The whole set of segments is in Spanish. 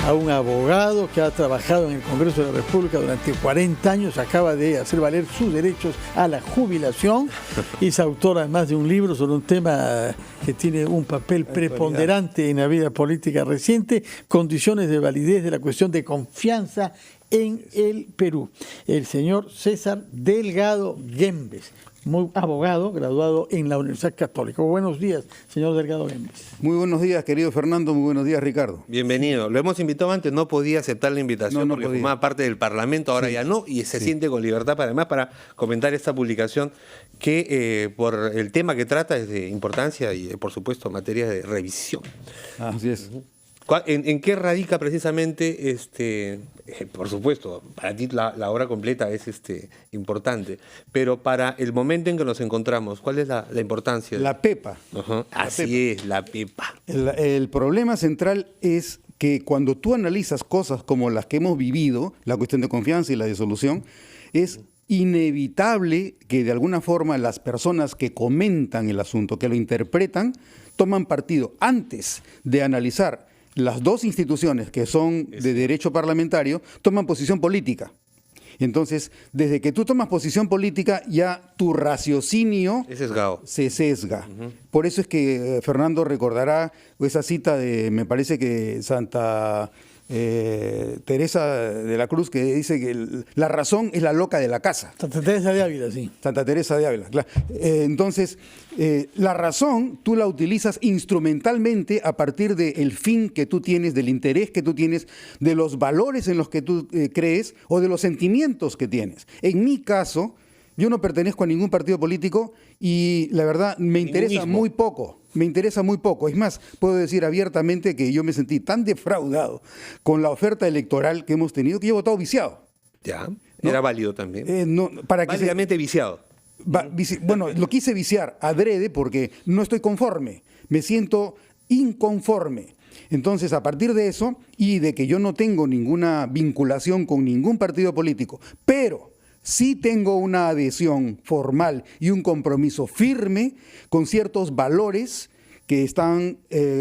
a un abogado que ha trabajado en el Congreso de la República durante 40 años, acaba de hacer valer sus derechos a la jubilación y es autor además de un libro sobre un tema que tiene un papel preponderante en la vida política reciente, condiciones de validez de la cuestión de confianza en el Perú. El señor César Delgado Guembes, muy abogado, graduado en la Universidad Católica. Buenos días, señor Delgado Guembes. Muy buenos días, querido Fernando. Muy buenos días, Ricardo. Bienvenido. Lo hemos invitado antes, no podía aceptar la invitación porque podía. formaba parte del Parlamento, ahora ya no, y se siente con libertad además para comentar esta publicación que por el tema que trata es de importancia y por supuesto materia de revisión. Así es. ¿En qué radica precisamente, por supuesto, para ti la obra completa es importante, pero para el momento en que nos encontramos, ¿cuál es la importancia? La PEPA. Así es, la PEPA. El problema central es que cuando tú analizas cosas como las que hemos vivido, la cuestión de confianza y la disolución, es inevitable que de alguna forma las personas que comentan el asunto, que lo interpretan, toman partido antes de analizar las dos instituciones que son de derecho parlamentario, toman posición política. Entonces, desde que tú tomas posición política, ya tu raciocinio se sesga. Por eso es que Fernando recordará esa cita de, me parece que Santa Teresa de la Cruz, que dice que la razón es la loca de la casa. Santa Teresa de Ávila, sí. Santa Teresa de Ávila, claro. Entonces, la razón tú la utilizas instrumentalmente a partir del fin que tú tienes, del interés que tú tienes, de los valores en los que tú crees o de los sentimientos que tienes. En mi caso, yo no pertenezco a ningún partido político y la verdad me interesa muy poco. Me interesa muy poco. Es más, puedo decir abiertamente que yo me sentí tan defraudado con la oferta electoral que hemos tenido que yo he votado viciado. Ya, ¿no? era válido también. Válidamente viciado. Bueno, lo quise viciar adrede porque no estoy conforme. Me siento inconforme. Entonces, a partir de eso y de que yo no tengo ninguna vinculación con ningún partido político, pero sí tengo una adhesión formal y un compromiso firme con ciertos valores que están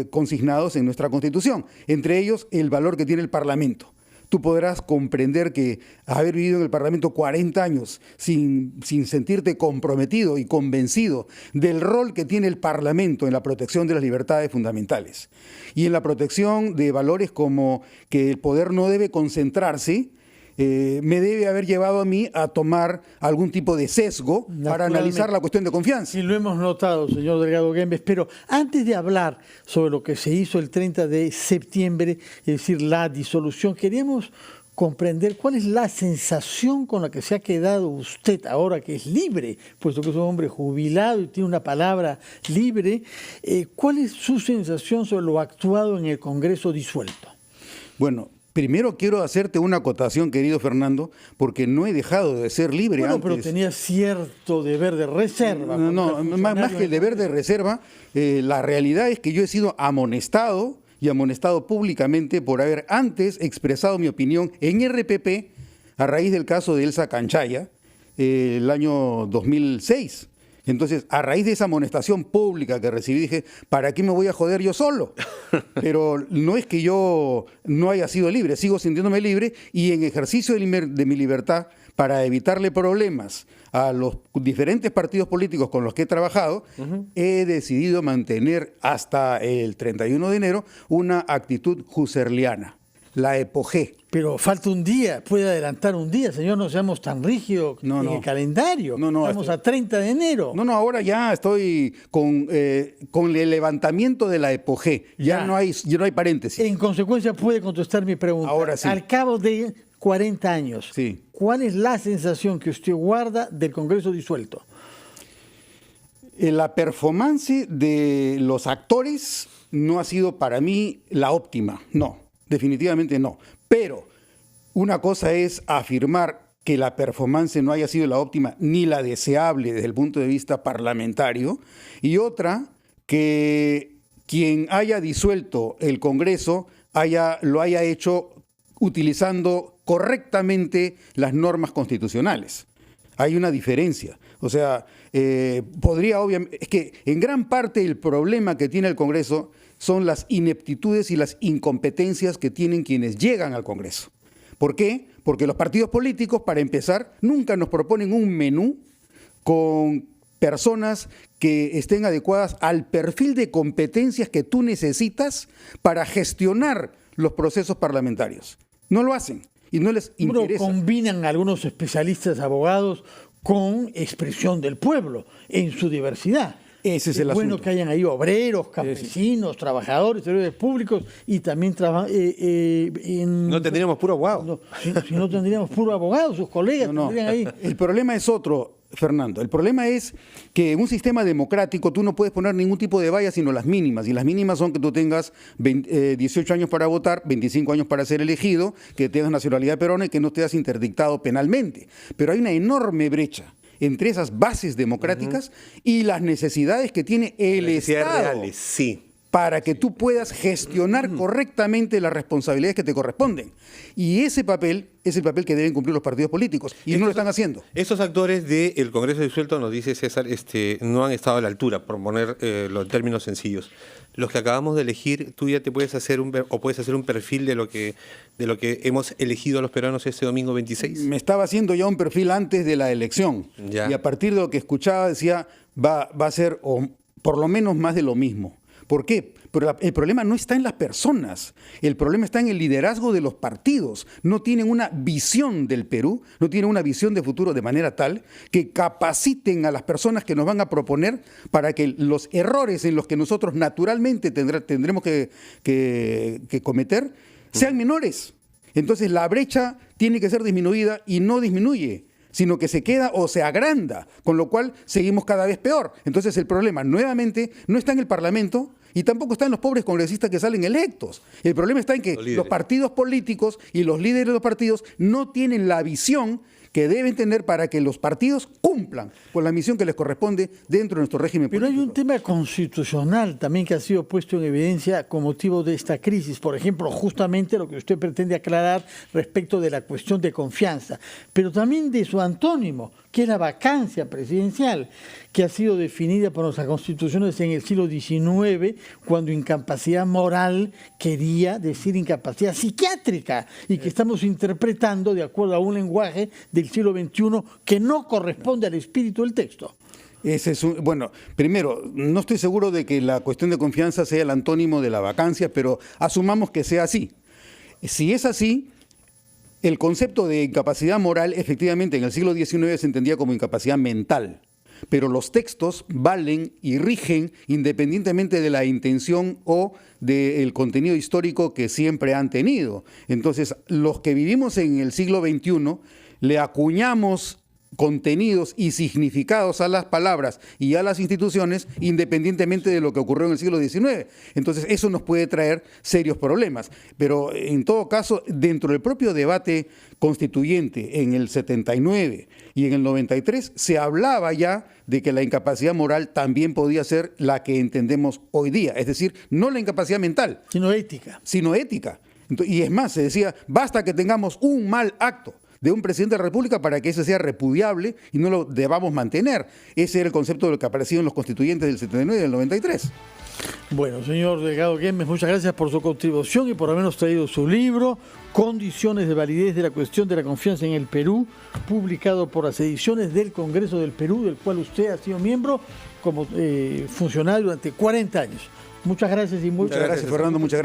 consignados en nuestra Constitución, entre ellos el valor que tiene el Parlamento. Tú podrás comprender que haber vivido en el Parlamento 40 años sin sentirte comprometido y convencido del rol que tiene el Parlamento en la protección de las libertades fundamentales y en la protección de valores como que el poder no debe concentrarse, me debe haber llevado a mí a tomar algún tipo de sesgo para analizar la cuestión de confianza. Sí, lo hemos notado, señor Delgado Guembes, pero antes de hablar sobre lo que se hizo el 30 de septiembre, es decir, la disolución, queríamos comprender cuál es la sensación con la que se ha quedado usted ahora que es libre, puesto que es un hombre jubilado y tiene una palabra libre. ¿Cuál es su sensación sobre lo actuado en el Congreso disuelto? Bueno, primero quiero hacerte una acotación, querido Fernando, porque no he dejado de ser libre antes. Pero tenía cierto deber de reserva. No, más que el deber de reserva, la realidad es que yo he sido amonestado y amonestado públicamente por haber antes expresado mi opinión en RPP a raíz del caso de Elsa Canchaya, el año 2006. Entonces, a raíz de esa amonestación pública que recibí, dije, ¿para qué me voy a joder yo solo? Pero no es que yo no haya sido libre, sigo sintiéndome libre y en ejercicio de mi libertad, para evitarle problemas a los diferentes partidos políticos con los que he trabajado, he decidido mantener hasta el 31 de enero una actitud husserliana. La EPOGÉ. Pero falta un día, puede adelantar un día, señor, no seamos tan rígidos en el calendario. Estamos a 30 de enero. No, ahora ya estoy con el levantamiento de la EPOGÉ. Ya no hay paréntesis. En consecuencia, puede contestar mi pregunta. Ahora sí. Al cabo de 40 años, sí. ¿Cuál es la sensación que usted guarda del Congreso disuelto? La performance de los actores no ha sido para mí la óptima, no. Definitivamente no. Pero una cosa es afirmar que la performance no haya sido la óptima ni la deseable desde el punto de vista parlamentario, y otra, que quien haya disuelto el Congreso lo haya hecho utilizando correctamente las normas constitucionales. Hay una diferencia. O sea, podría obviamente... Es que en gran parte el problema que tiene el Congreso son las ineptitudes y las incompetencias que tienen quienes llegan al Congreso. ¿Por qué? Porque los partidos políticos, para empezar, nunca nos proponen un menú con personas que estén adecuadas al perfil de competencias que tú necesitas para gestionar los procesos parlamentarios. No lo hacen y no les interesa. Combinan algunos especialistas abogados con expresión del pueblo en su diversidad. Ese es el bueno asunto. Que hayan ahí obreros, campesinos, trabajadores, servidores públicos y también No tendríamos puro abogado. No, si no tendríamos puro abogado, sus colegas tendrían ahí. El problema es otro, Fernando. El problema es que en un sistema democrático tú no puedes poner ningún tipo de valla sino las mínimas. Y las mínimas son que tú tengas 18 años para votar, 25 años para ser elegido, que tengas nacionalidad peruana y que no estés interdictado penalmente. Pero hay una enorme brecha entre esas bases democráticas y las necesidades que tiene el Estado reales, sí, para que tú puedas gestionar correctamente las responsabilidades que te corresponden. Y ese papel es el papel que deben cumplir los partidos políticos y no lo están haciendo. Estos actores del Congreso disuelto, nos dice César, no han estado a la altura, por poner los términos sencillos. Los que acabamos de elegir, tú ya te puedes hacer puedes hacer un perfil de lo que hemos elegido a los peruanos este domingo 26. Me estaba haciendo ya un perfil antes de la elección. Ya. Y a partir de lo que escuchaba decía, va a ser o por lo menos más de lo mismo. ¿Por qué? Pero el problema no está en las personas, el problema está en el liderazgo de los partidos. No tienen una visión del Perú, no tienen una visión de futuro de manera tal que capaciten a las personas que nos van a proponer para que los errores en los que nosotros naturalmente tendremos que cometer sean menores. Entonces la brecha tiene que ser disminuida y no disminuye, sino que se queda o se agranda, con lo cual seguimos cada vez peor. Entonces el problema nuevamente no está en el Parlamento y tampoco está en los pobres congresistas que salen electos. El problema está en que los partidos políticos y los líderes de los partidos no tienen la visión que deben tener para que los partidos cumplan con la misión que les corresponde dentro de nuestro régimen político. Pero hay un tema constitucional también que ha sido puesto en evidencia con motivo de esta crisis. Por ejemplo, justamente lo que usted pretende aclarar respecto de la cuestión de confianza, pero también de su antónimo, que es la vacancia presidencial, que ha sido definida por nuestras constituciones en el siglo XIX, cuando incapacidad moral quería decir incapacidad psiquiátrica, y que estamos interpretando de acuerdo a un lenguaje del siglo XXI que no corresponde al espíritu del texto. Bueno, primero, no estoy seguro de que la cuestión de confianza sea el antónimo de la vacancia, pero asumamos que sea así. Si es así, el concepto de incapacidad moral efectivamente en el siglo XIX se entendía como incapacidad mental, pero los textos valen y rigen independientemente de la intención o del contenido histórico que siempre han tenido. Entonces, los que vivimos en el siglo XXI le acuñamos contenidos y significados a las palabras y a las instituciones independientemente de lo que ocurrió en el siglo XIX. Entonces eso nos puede traer serios problemas. Pero en todo caso, dentro del propio debate constituyente en el 79 y en el 93 se hablaba ya de que la incapacidad moral también podía ser la que entendemos hoy día. Es decir, no la incapacidad mental, sino ética. Sino ética. Y es más, se decía, basta que tengamos un mal acto de un presidente de la República para que ese sea repudiable y no lo debamos mantener. Ese era el concepto de lo que aparecía en los constituyentes del 79 y del 93. Bueno, señor Delgado Guemes, muchas gracias por su contribución y por habernos traído su libro, Condiciones de validez de la cuestión de la confianza en el Perú, publicado por las ediciones del Congreso del Perú, del cual usted ha sido miembro como funcionario durante 40 años. Muchas gracias y muchas gracias, Fernando. Muchas gracias.